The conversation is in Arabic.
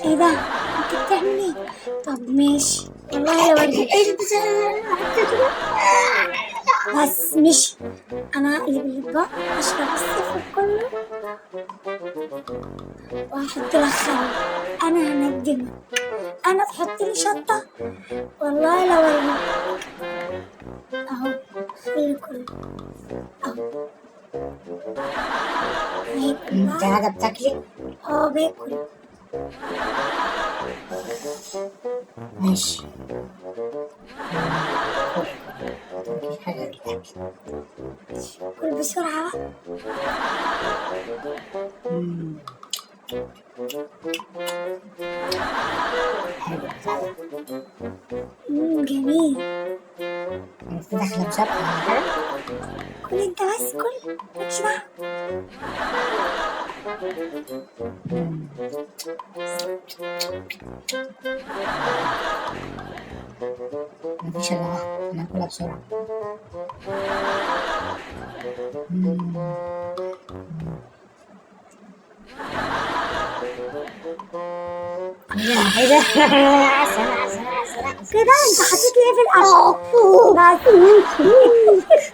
ايه ده؟ انت بتعمل ايه؟ طب ماشي والله لو اوريك. بس مش انا هقلب الاطباق، اشرب السفر كله وهحط لك خل. انا هندمك، انا تحط لي شطه والله لو اوريك. اهو خل كله اهو. هاكل انت بقى. قاعدة بتاكلي؟ اه باكل. ماشي. مفيش حاجة للأكل. كل بسرعه بقى. حلو بتاع ده. جميل. انت داخلة مسابقة ولا حاجة؟ كل انت بس كل مالكش دعوه. مفيش إلا واحدة، أنا هاكلها بسرعة. ايه ده؟ كده انت حطيت لي ايه في الاكل؟ بس